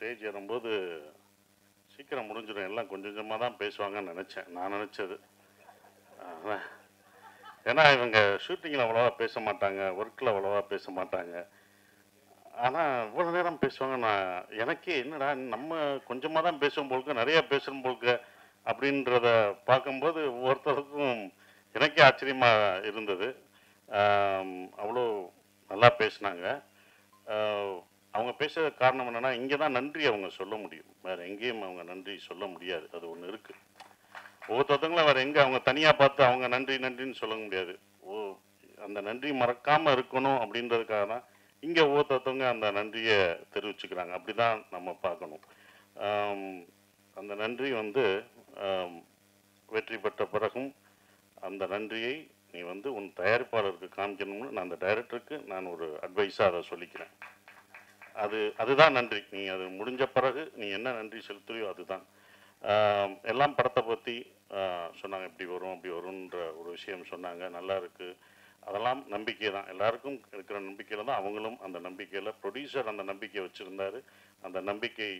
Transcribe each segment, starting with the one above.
Stage ஏறும்போது சீக்கிரம் முடிஞ்சிடும், எல்லாம் கொஞ்சம் கொஞ்சமாக தான் பேசுவாங்கன்னு நினச்சேன். நான் நினச்சது. ஏன்னா இவங்க ஷூட்டிங்கில் அவ்வளோவா பேச மாட்டாங்க, ஒர்க்கில் அவ்வளோவா பேச மாட்டாங்க. ஆனால் இவ்வளோ நேரம் பேசுவாங்க. நான் எனக்கே என்னடா நம்ம கொஞ்சமாக தான் பேசுவோம் போலுக்கு, நிறையா பேசுகிறோம் போலுக்கு அப்படின்றத பார்க்கும்போது ஒவ்வொருத்தருக்கும் எனக்கே ஆச்சரியமாக இருந்தது. அவ்வளோ நல்லா பேசினாங்க. அவங்க பேசுகிற காரணம் என்னென்னா, இங்கே தான் நன்றி அவங்க சொல்ல முடியும், வேறு எங்கேயும் அவங்க நன்றி சொல்ல முடியாது. அது ஒன்று இருக்குது. ஒவ்வொருத்தவங்களும் வேறு எங்கே அவங்க தனியாக பார்த்து அவங்க நன்றி நன்றின்னு சொல்ல முடியாது. அந்த நன்றி மறக்காமல் இருக்கணும் அப்படின்றதுக்காக தான் இங்கே ஒவ்வொருத்தவங்க அந்த நன்றியை தெரிவிச்சுக்கிறாங்க. அப்படி தான் நம்ம பார்க்கணும். அந்த நன்றி வந்து வெற்றி பெற்ற பிறகும் அந்த நன்றியை நீ வந்து உன் தயாரிப்பாளருக்கு காமிக்கணும்னு நான் அந்த டைரக்டருக்கு நான் ஒரு அட்வைஸாக அதை சொல்லிக்கிறேன். அதுதான் நன்றி. நீ அது முடிஞ்ச பிறகு நீ என்ன நன்றி செலுத்துறியோ அதுதான். எல்லாம் படத்தை பற்றி சொன்னாங்க, இப்படி வரும் அப்படி வரும்ன்ற ஒரு விஷயம் சொன்னாங்க. நல்லா இருக்குது. அதெல்லாம் நம்பிக்கை தான், எல்லாருக்கும் இருக்கிற நம்பிக்கையில் தான் அவங்களும் அந்த நம்பிக்கையில், ப்ரொடியூசர் அந்த நம்பிக்கை வச்சுருந்தார். அந்த நம்பிக்கை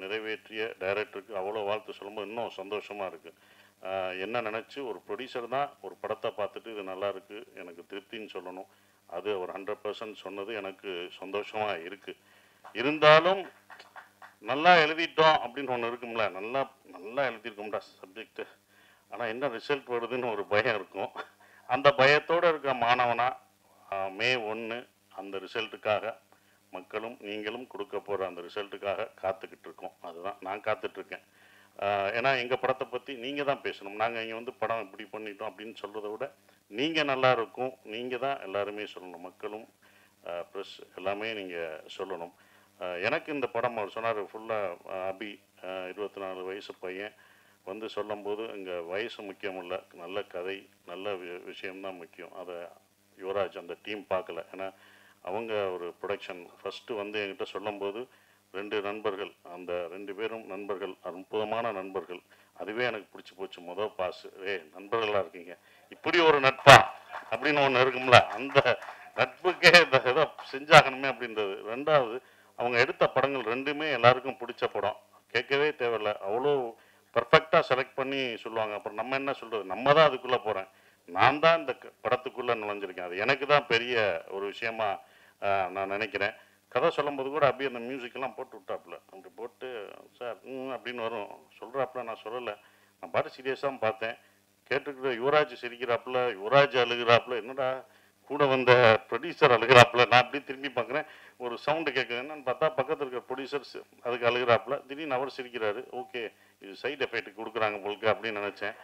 நிறைவேற்றிய டைரக்டருக்கு அவ்வளோ வாழ்த்து சொல்லும்போது இன்னும் சந்தோஷமாக இருக்குது. என்ன நினச்சி ஒரு ப்ரொடியூசர் தான் ஒரு படத்தை பார்த்துட்டு இது நல்லா இருக்குது எனக்கு திருப்தின்னு சொல்லணும். அது ஒரு 100% சொன்னது எனக்கு சந்தோஷமாக இருக்குது. இருந்தாலும் நல்லா எழுதிட்டோம் அப்படின்னு ஒன்று இருக்கும்ல, நல்லா எழுதியிருக்கோம்டா சப்ஜெக்டு, ஆனால் என்ன ரிசல்ட் வருதுன்னு ஒரு பயம் இருக்கும். அந்த பயத்தோடு இருக்க மாணவனாக மே 1 அந்த ரிசல்ட்டுக்காக மக்களும் நீங்களும் கொடுக்க போகிற அந்த ரிசல்ட்டுக்காக காத்துக்கிட்டு இருக்கோம். அதுதான் நான் காத்துட்ருக்கேன். ஏன்னா எங்கள் படத்தை பற்றி நீங்கள் தான் பேசணும். நாங்கள் இங்கே வந்து படம் இப்படி பண்ணிட்டோம் அப்படின்னு சொல்கிறத விட நீங்கள் நல்லா இருக்கும், நீங்கள் தான் எல்லாருமே சொல்லணும். மக்களும் ப்ரெஸ் எல்லாமே நீங்கள் சொல்லணும். எனக்கு இந்த படம் அவர் சொன்னார் ஃபுல்லாக அபி 24 வயசு பையன் வந்து சொல்லும்போது இங்கே வயசு முக்கியம் இல்லை, நல்ல கதை நல்ல விஷயம்தான் முக்கியம். அதை யுவராஜ் அந்த டீம் பார்க்கல. ஏன்னா அவங்க ஒரு ப்ரொடக்ஷன் ஃபஸ்ட்டு வந்து என்கிட்ட சொல்லும்போது 2 நண்பர்கள், அந்த 2 பேரும் நண்பர்கள், அற்புதமான நண்பர்கள். அதுவே எனக்கு பிடிச்சி போச்சு. மொதல் பாஸ், நண்பர்களாக இருக்கீங்க, இப்படி ஒரு நட்பா அப்படின்னு ஒன்று இருக்கும்ல, அந்த நட்புக்கே இந்த ஏதோ செஞ்சாகணுமே அப்படின்றது. 2வது அவங்க எடுத்த படங்கள் 2மே எல்லாருக்கும் பிடிச்ச படம், கேட்கவே தேவையில்லை, அவ்வளோ பர்ஃபெக்டாக செலக்ட் பண்ணி சொல்லுவாங்க. அப்புறம் நம்ம என்ன சொல்கிறது, நம்ம தான் அதுக்குள்ளே போகிறேன், நான் தான் இந்த படத்துக்குள்ளே நுழைஞ்சிருக்கேன். அது எனக்கு தான் பெரிய ஒரு விஷயமா நான் நினைக்கிறேன். கதை சொல்லும்போது கூட அப்படியே அந்த மியூசிக்கெல்லாம் போட்டு விட்டாப்புல, அப்படி போட்டு சார் அப்படின்னு வரும் சொல்கிறாப்புல. நான் சொல்லலை, நான் பாட்டு சீரியஸாக பார்த்தேன். கேட்டுக்கிட்டு யுவராஜ் சிரிக்கிறாப்புல, யுவராஜ் அழுகிறாப்புல, என்னடா கூட வந்த ப்ரொடியூசர் அழுகிறாப்புல. நான் அப்படி திரும்பி பார்க்குறேன், ஒரு சவுண்டு கேட்குது. என்னன்னு பார்த்தா பக்கத்தில் இருக்கிற ப்ரொடியூசர்ஸ் அதுக்கு அழுகிறாப்புல. திடீர்னு அவர் சிரிக்கிறாரு. ஓகே, இது சைடு எஃபெக்ட் கொடுக்குறாங்க உங்களுக்கு அப்படின்னு நினச்சேன்.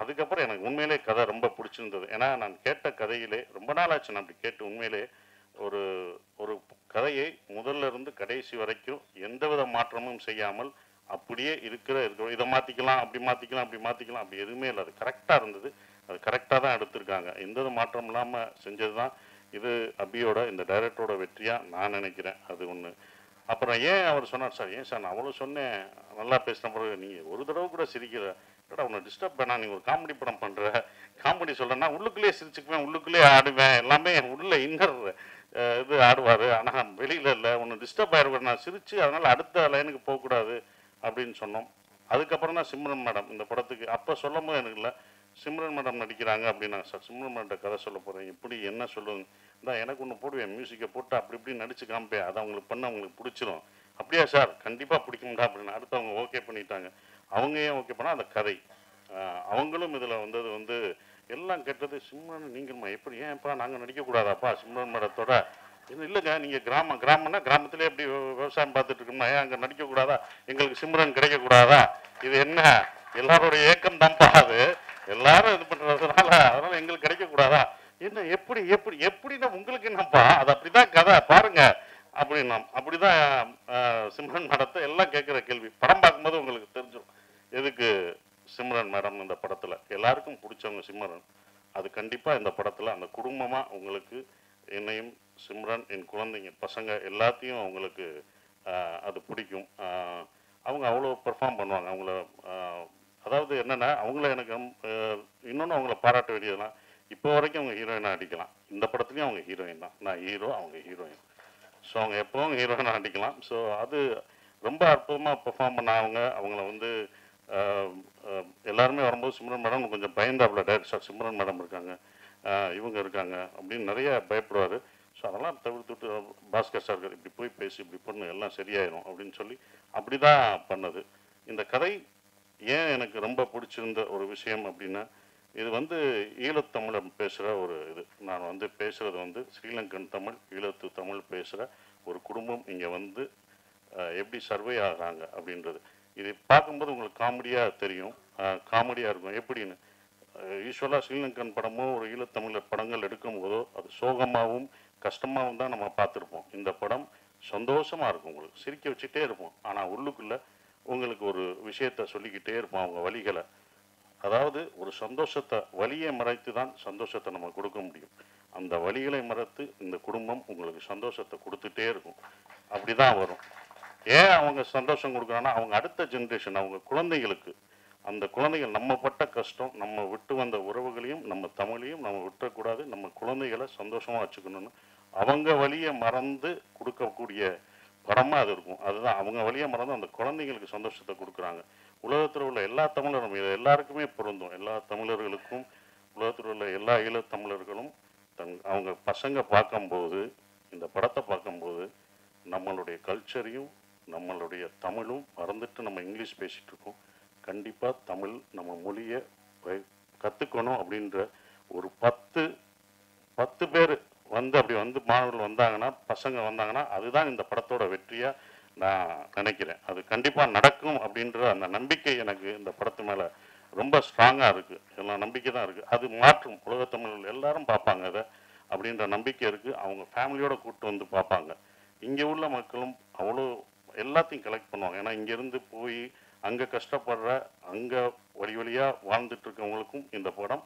அதுக்கப்புறம் எனக்கு உண்மையிலே கதை ரொம்ப பிடிச்சிருந்தது. ஏன்னா நான் கேட்ட கதையிலே ரொம்ப நாள் ஆச்சு நான் அப்படி கேட்டு. உண்மையிலே ஒரு ஒரு கதையை முதல்ல இருந்து கடைசி வரைக்கும் எந்தவித மாற்றமும் செய்யாமல் அப்படியே இருக்கிற இதை மாற்றிக்கலாம் அப்படி மாற்றிக்கலாம் அப்படி மாற்றிக்கலாம் அப்படி எதுவுமே இல்லை. அது கரெக்டாக இருந்தது. அது கரெக்டாக தான் எடுத்திருக்காங்க. எந்த மாற்றம் இல்லாமல் செஞ்சது தான் இது அபியோட இந்த டைரக்டரோட வெற்றியாக நான் நினைக்கிறேன். அது ஒன்று. அப்புறம் ஏன் அவர் சொன்னார், சார் ஏன் சார் நான் அவ்வளோ சொன்னேன் நல்லா பேசின பிறகு நீங்கள் ஒரு தடவை கூட சிரிக்கிற, ஏடா உன்னை டிஸ்டர்ப் பண்ணா, நீ ஒரு காமெடி படம் பண்ணுற, காமெடி சொல்கிறேன்னா உள்ளுக்குள்ளேயே சிரிச்சுக்குவேன், உள்ளுக்குள்ளேயே ஆடுவேன், எல்லாமே உள்ள இன்னர் இது ஆடுவார், ஆனால் வெளியில் இல்லை, ஒன்று டிஸ்டர்ப் ஆகிடுவார், நான் சிரித்து அதனால் அடுத்த லைனுக்கு போகக்கூடாது அப்படின்னு சொன்னோம். அதுக்கப்புறம் தான் சிம்ரன் மேடம் இந்த படத்துக்கு அப்போ சொல்லும் போது எனக்கு இல்லை, சிம்ரன் மேடம் நடிக்கிறாங்க அப்படின்னா, சார் சிம்ரன் மேடம் கதை சொல்ல போகிறேன், இப்படி என்ன சொல்லுங்க, தான் எனக்கு ஒன்று போடுவேன், மியூசிக்கை போட்டு அப்படி இப்படி நடிச்சு காமிப்பேன், அதை அவங்களுக்கு பண்ண அவங்களுக்கு பிடிச்சிரும். அப்படியா சார், கண்டிப்பாக பிடிக்கும்டா அப்படின்னு அடுத்தவங்க ஓகே பண்ணிட்டாங்க. அவங்க ஏன் ஓகே பண்ணால் அந்த கதை அவங்களும் இதில் வந்தது வந்து எல்லாம் கேட்டது. சிம்ரன் நீங்கள்மா எப்படி, ஏன்ப்பா நாங்கள் நடிக்கக்கூடாதாப்பா சிம்ரன் மேடத்தோட? இல்லைங்க, நீங்கள் கிராமம்னா கிராமத்திலே எப்படி விவசாயம் பார்த்துட்டு இருக்கோம்னா ஏன் அங்கே நடிக்கக்கூடாதா, எங்களுக்கு சிம்ரன் கிடைக்கக்கூடாதா? இது என்ன எல்லாரோடைய ஏக்கம் தான்ப்பா, அது எல்லாரும் இது பண்ணுறதுனால அதனால் எங்களுக்கு கிடைக்கக்கூடாதா? என்ன எப்படி எப்படி எப்படின்னா உங்களுக்கு என்னப்பா, அது அப்படிதான் கதை பாருங்க அப்படின்னா. அப்படிதான் சிம்ரன் மேடத்தை எல்லாம் கேட்குற கேள்வி. படம் பார்க்கும்போது உங்களுக்கு தெரிஞ்சிடும் எதுக்கு சிம்ரன் மேடம் இந்த படத்தில் எல்லாருக்கும் பிடிச்சவங்க சிம்ரன். அது கண்டிப்பாக இந்த படத்தில் அந்த குடும்பமாக உங்களுக்கு என்னையும் சிம்ரன் என் குழந்தைங்க பசங்க எல்லாத்தையும் அவங்களுக்கு அது பிடிக்கும். அவங்க அவ்வளோ பெர்ஃபார்ம் பண்ணுவாங்க. அவங்கள அதாவது என்னென்னா அவங்கள எனக்கு இன்னொன்று அவங்கள பாராட்ட வேண்டியதுனா, இப்போ வரைக்கும் அவங்க ஹீரோயினாக நடிக்கலாம். இந்த படத்துலையும் அவங்க ஹீரோயின் தான், நான் ஹீரோ அவங்க ஹீரோயின். ஸோ அவங்க எப்போவும் ஹீரோயினாக நடிக்கலாம். ஸோ அது ரொம்ப அற்புதமாக பெர்ஃபார்ம் பண்ணாங்க. அவங்கள வந்து எல்லாருமே வரும்போது சிம்ரன் மேடம் கொஞ்சம் பயந்தாப்புல, டைரக்டர் சிம்ரன் மேடம் இருக்காங்க, இவங்க இருக்காங்க அப்படின்னு நிறைய பயப்படுவார். ஸோ அதெல்லாம் தவிர்த்துட்டு பாஸ்கர் சார் இப்படி போய் பேசி இப்படி பண்ணு எல்லாம் சரியாயிடும் அப்படின்னு சொல்லி அப்படி தான் பண்ணது. இந்த கதை ஏன் எனக்கு ரொம்ப பிடிச்சிருந்த ஒரு விஷயம் அப்படின்னா, இது வந்து ஈழத்தமிழம் பேசுகிற ஒரு இது. நான் வந்து பேசுகிறது வந்து ஸ்ரீலங்கன் தமிழ், ஈழத்து தமிழ் பேசுகிற ஒரு குடும்பம் இங்கே வந்து எப்படி சர்வே ஆகிறாங்க அப்படின்றது. இது பார்க்கும்போது உங்களுக்கு காமெடியாக தெரியும், காமெடியாக இருக்கும். எப்படின்னு யூஸ்வலாக ஸ்ரீலங்கன் படமோ ஒரு ஈழத்தமிழர் படங்கள் எடுக்கும்போதோ அது சோகமாகவும் கஷ்டமாகவும் தான் நம்ம பார்த்துருப்போம். இந்த படம் சந்தோஷமாக இருக்கும், உங்களுக்கு சிரிக்க வச்சுட்டே இருப்போம். ஆனால் உள்ளுக்குள்ளே உங்களுக்கு ஒரு விஷயத்த சொல்லிக்கிட்டே இருப்போம், அவங்க வலிகளை. அதாவது ஒரு சந்தோஷத்தை, வலியை மறைத்து தான் சந்தோஷத்தை நம்ம கொடுக்க முடியும். அந்த வலிகளை மறைத்து இந்த குடும்பம் உங்களுக்கு சந்தோஷத்தை கொடுத்துட்டே இருக்கும். அப்படி தான் வரும். ஏன் அவங்க சந்தோஷம் கொடுக்குறாங்கன்னா, அவங்க அடுத்த ஜென்ரேஷன், அவங்க குழந்தைகளுக்கு, அந்த குழந்தைகள் நம்ம பட்ட கஷ்டம், நம்ம விட்டு வந்த உறவுகளையும் நம்ம தமிழையும் நம்ம விட்டுறக்கூடாது, நம்ம குழந்தைகளை சந்தோஷமாக வச்சுக்கணும்னு அவங்க வழியை மறந்து கொடுக்கக்கூடிய படமாக அது இருக்கும். அதுதான் அவங்க வழியை மறந்து அந்த குழந்தைங்களுக்கு சந்தோஷத்தை கொடுக்குறாங்க. உலகத்தில் உள்ள எல்லா தமிழரும், இது எல்லாருக்குமே பொருந்தும். எல்லா தமிழர்களுக்கும், உலகத்தில் உள்ள எல்லா ஈழத்தமிழர்களும் அவங்க பசங்க பார்க்கும்போது, இந்த படத்தை பார்க்கும்போது நம்மளுடைய கல்ச்சரையும் நம்மளுடைய தமிழும் மறந்துட்டு நம்ம இங்கிலீஷ் பேசிகிட்டு இருக்கோம். கண்டிப்பாக தமிழ் நம்ம மொழியை கற்றுக்கணும் அப்படின்ற ஒரு 10 பேர் வந்து அப்படி வந்து மாணவர்கள் வந்தாங்கன்னா, பசங்க வந்தாங்கன்னா, அதுதான் இந்த படத்தோட வெற்றியாக நான் நினைக்கிறேன். அது கண்டிப்பாக நடக்கும் அப்படின்ற அந்த நம்பிக்கை எனக்கு இந்த படத்து மேலே ரொம்ப ஸ்ட்ராங்காக இருக்குது. எல்லாம் நம்பிக்கை தான் இருக்குது. அது மாற்றும், உலகத்தமிழர்கள் எல்லாரும் பார்ப்பாங்க அதை அப்படின்ற நம்பிக்கை இருக்குது. அவங்க ஃபேமிலியோடு கூப்பிட்டு வந்து பார்ப்பாங்க. இங்கே உள்ள மக்களும் அவ்வளோ எல்லாத்தையும் கலெக்ட் பண்ணுவாங்க. ஏன்னா இங்கேருந்து போய் அங்கே கஷ்டப்படுற, அங்கே வழியாக வாழ்ந்துட்டு இருக்கவங்களுக்கும் இந்த படம்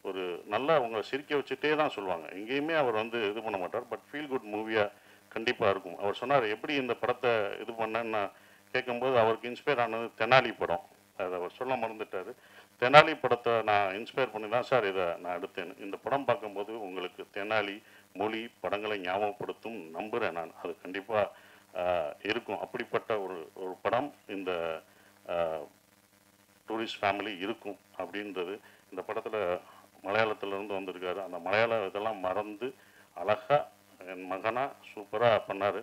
ஒரு நல்லா அவங்களை சிரிக்க வச்சுட்டே தான் சொல்லுவாங்க. எங்கேயுமே அவர் வந்து இது பண்ண மாட்டார். பட் ஃபீல் குட் மூவியாக கண்டிப்பாக இருக்கும். அவர் சொன்னார் எப்படி இந்த படத்தை இது பண்ணேன்னு நான் கேட்கும்போது, அவருக்கு இன்ஸ்பயர் ஆனது தெனாலி படம். அதை அவர் சொல்ல மறந்துட்டார். தெனாலி படத்தை நான் இன்ஸ்பயர் பண்ணி தான் சார் இதை நான் எடுத்தேன். இந்த படம் பார்க்கும்போது உங்களுக்கு தெனாலி மொழி படங்களை ஞாபகப்படுத்தும் நம்புகிறேன் நான். அது கண்டிப்பாக இருக்கும். அப்படிப்பட்ட ஒரு படம் இந்த டூரிஸ்ட் ஃபேமிலி இருக்கும் அப்படின்றது. இந்த படத்தில் மலையாளத்திலேருந்து வந்திருக்காரு. அந்த மலையாள இதெல்லாம் மறந்து அழகாக என் மகனாக சூப்பராக பண்ணார்.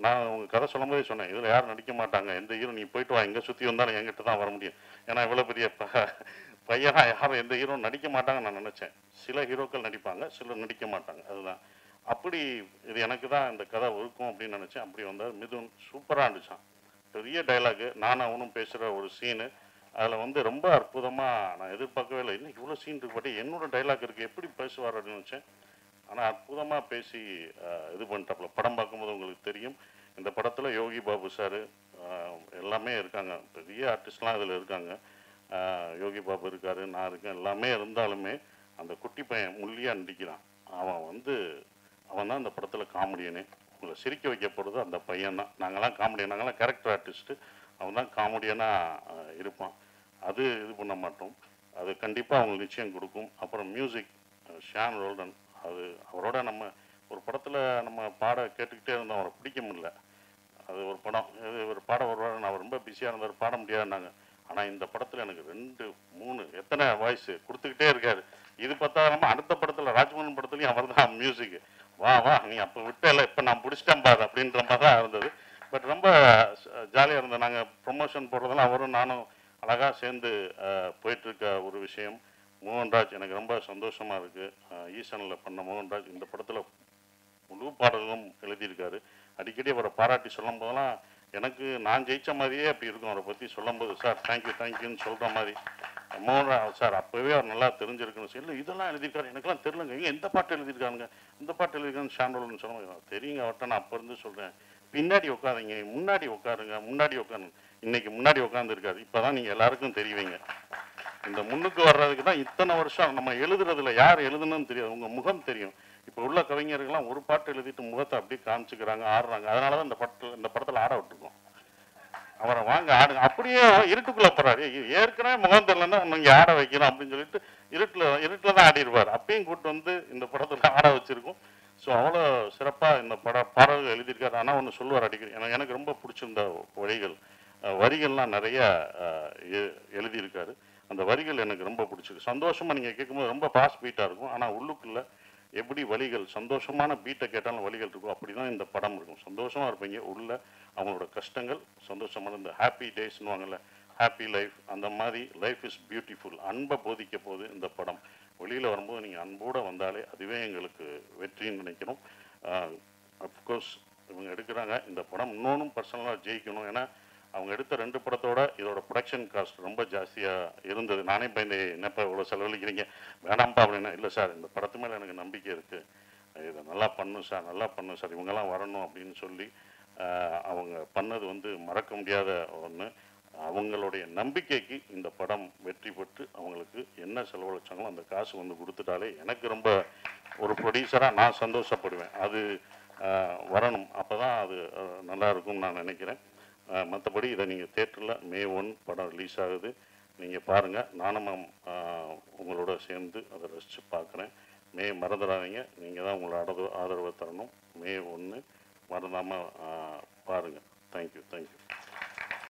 நான் உங்கள் கதை சொல்லும் போதே சொன்னேன், இதில் யாரும் நடிக்க மாட்டாங்க, எந்த ஹீரோ நீ போயிட்டு வா, எங்கே சுற்றி வந்தாலும் என்கிட்ட தான் வர முடியும். ஏன்னா இவ்வளோ பெரிய பையனாக யாரும் எந்த ஹீரோ நடிக்க மாட்டாங்கன்னு நான் நினச்சேன். சில ஹீரோக்கள் நடிப்பாங்க, சிலர் நடிக்க மாட்டாங்க. அதுதான் அப்படி. இது எனக்கு தான் இந்த கதை இருக்கும் அப்படின்னு நினச்சேன். அப்படி வந்தார். மிதுன் சூப்பராக இருந்துச்சான். பெரிய டைலாகு, நானும் அவனும் பேசுகிற ஒரு சீனு. அதில் வந்து ரொம்ப அற்புதமாக, நான் எதிர்பார்க்கவே இல்லை, இன்னைக்கு இவ்வளோ சீன் இருக்கு, பட் என்னோட டைலாக் இருக்குது, எப்படி பேசுவார் அப்படின்னு நினச்சேன். ஆனால் அற்புதமாக பேசி இது பண்ணிட்டாப்புல. படம் பார்க்கும்போது உங்களுக்கு தெரியும். இந்த படத்தில் யோகி பாபு சார் எல்லாமே இருக்காங்க, பெரிய ஆர்டிஸ்ட்லாம் இதில் இருக்காங்க. யோகி பாபு இருக்கார், நான் இருக்கேன். எல்லாமே இருந்தாலுமே அந்த குட்டி பையன் முள்ளியாக நடிக்கிறான். அவன் தான் இந்த படத்தில் காமெடியனே. உங்களை சிரிக்க வைக்க போகிறது அந்த பையன் தான். நாங்கள்லாம் காமெடியன், நாங்கள்லாம் கேரக்டர் ஆர்டிஸ்ட்டு. அவன் தான் காமெடியனாக இருப்பான். அது இது பண்ண மாட்டோம். அது கண்டிப்பாக அவங்களுக்கு நிச்சயம் கொடுக்கும். அப்புறம் மியூசிக் ஷான் ரோல்டன், அது அவரோட நம்ம ஒரு படத்தில் நம்ம பாட கேட்டுக்கிட்டே இருந்தோம், அவரை பிடிக்க முடியல. அது ஒரு படம், ஒரு பாட வருவார், நான் ரொம்ப பிஸியாக இருந்தார், பாட முடியாதுன்னாங்க. ஆனால் இந்த படத்தில் எனக்கு 2, 3 எத்தனை வாய்ஸ் கொடுத்துக்கிட்டே இருக்காரு. இது பார்த்தாலும் அடுத்த படத்தில் ராஜ்மோகன் படத்துலையும் அவர் தான் மியூசிக்கு. வா நீ அப்போ விட்டல, இப்போ நான் பிடிச்சிட்டேன் பாரு அப்படின்ற மாதிரி தான் இருந்தது. பட் ரொம்ப ஜாலியாக இருந்தது. நாங்கள் ப்ரொமோஷன் போடுறதெல்லாம் அவரும் நானும் அழகாக சேர்ந்து போயிட்டுருக்க ஒரு விஷயம். மோகன்ராஜ் எனக்கு ரொம்ப சந்தோஷமாக இருக்குது. ஈசனில் பண்ண மோகன்ராஜ் இந்த படத்தில் முழு பாடல்களும் எழுதியிருக்காரு. அடிக்கடி அவரை பாராட்டி சொல்லும் போதெல்லாம் எனக்கு நான் ஜெயித்த மாதிரியே அப்படி இருக்கும். அவரை பற்றி சொல்லும்போது, சார் தேங்க்யூன்னு சொல்கிற மாதிரி. மோகன்ராஜ் சார் அப்போவே அவர் நல்லா தெரிஞ்சிருக்குன்னு சொல்லி, இல்லை இதெல்லாம் எழுதியிருக்காரு, எனக்கெல்லாம் தெரிலங்க, இங்கே எந்த பாட்டு எழுதியிருக்காங்க, இந்த பாட்டு எழுதியிருக்கான்னு ஷாண்டோல்னு சொல்லுவாங்க. தெரியுங்க அவர்கிட்ட, நான் அப்போ இருந்து சொல்கிறேன், பின்னாடி உட்காருங்க, முன்னாடி உட்காருங்க, முன்னாடி உட்காருங்க. இன்னைக்கு முன்னாடி உட்காந்துருக்காரு. இப்போ தான் நீங்கள் எல்லாருக்கும் தெரியுவீங்க. இந்த முன்னுக்கு வர்றதுக்கு தான் இத்தனை வருஷம் நம்ம எழுதுறதுல யார் எழுதுன்னு தெரியாது, உங்கள் முகம் தெரியும். இப்போ உள்ள கவிஞர்கள்லாம் ஒரு பாட்டு எழுதிட்டு முகத்தை அப்படியே காமிச்சுக்கிறாங்க, ஆடுறாங்க. அதனால தான் இந்த படத்தில் ஆட விட்டுருக்கோம். அவரை வாங்க ஆடுங்க, அப்படியே இருட்டுக்குள்ளே போகிறாரு. ஏற்கனவே முகம் தெரியலன்னா இங்கே ஆட வைக்கணும் அப்படின்னு சொல்லிட்டு இருட்டில் தான் ஆடிடுவார். அப்பயும் கூப்பிட்டு வந்து இந்த படத்தில் ஆட வச்சுருக்கோம். ஸோ அவ்வளோ சிறப்பாக இந்த பாடல்கள் எழுதியிருக்காரு. ஆனால் ஒன்று சொல்லுவார் அடிக்கடி, எனக்கு ரொம்ப பிடிச்சிருந்த வரிகள், வரிகள்லாம் நிறையா எழுதியிருக்காரு. அந்த வரிகள் எனக்கு ரொம்ப பிடிச்சிருக்கு. சந்தோஷமாக நீங்கள் கேட்கும்போது ரொம்ப ஃபாஸ்ட் பீட்டாக இருக்கும், ஆனால் உள்ளுக்குள்ளே எப்படி வலிகள், சந்தோஷமான பீட்டை கேட்டாலும் வலிகள் இருக்கும், அப்படி தான் இந்த படம் இருக்கும். சந்தோஷமாக இருப்பீங்க, உள்ள அவங்களோட கஷ்டங்கள், சந்தோஷமான இந்த ஹாப்பி டேஸ்னுவாங்கல்ல, ஹாப்பி லைஃப், அந்த மாதிரி லைஃப் இஸ் பியூட்டிஃபுல், அன்பை போதிக்க போது இந்த படம். வெளியில் வரும்போது நீங்கள் அன்போடு வந்தாலே அதுவே எங்களுக்கு வெற்றின்னு நினைக்கிறோம். அஃப்கோர்ஸ் இவங்க எடுக்கிறாங்க இந்த படம், இன்னொன்றும் பர்சனலாக ஜெயிக்கணும். ஏன்னா அவங்க எடுத்த 2 படத்தோட இதோட ப்ரொடக்ஷன் காஸ்ட் ரொம்ப ஜாஸ்தியாக இருந்தது. நானே பயந்து, என்னப்பா இவ்வளோ செலவழிக்கிறீங்க, வேணாம்ப்பா அப்படின்னா, இல்லை சார் இந்த படத்து மேலே எனக்கு நம்பிக்கை இருக்குது, இதை நல்லா பண்ணும் சார், நல்லா பண்ணும் சார், இவங்கெல்லாம் வரணும் அப்படின்னு சொல்லி அவங்க பண்ணது வந்து மறக்க முடியாத ஒன்று. அவங்களுடைய நம்பிக்கைக்கு இந்த படம் வெற்றி பெற்று அவங்களுக்கு என்ன செலவழிச்சாங்களோ அந்த காசு வந்து கொடுத்துட்டாலே எனக்கு ரொம்ப, ஒரு ப்ரொடியூசராக நான் சந்தோஷப்படுவேன். அது வரணும், அப்போ தான் அது நல்லா இருக்கும்னு நான் நினைக்கிறேன். மற்றபடி இதை நீங்கள் தேட்டரில் May 1 படம் ரிலீஸ் ஆகுது, நீங்கள் பாருங்கள். நானும் உங்களோட சேர்ந்து அதை ரசித்து பார்க்குறேன். மறந்துடாதீங்க, நீங்கள் தான் உங்களோட ஆதரவை தரணும். May 1 மறந்தாமல் பாருங்கள். தேங்க்யூ.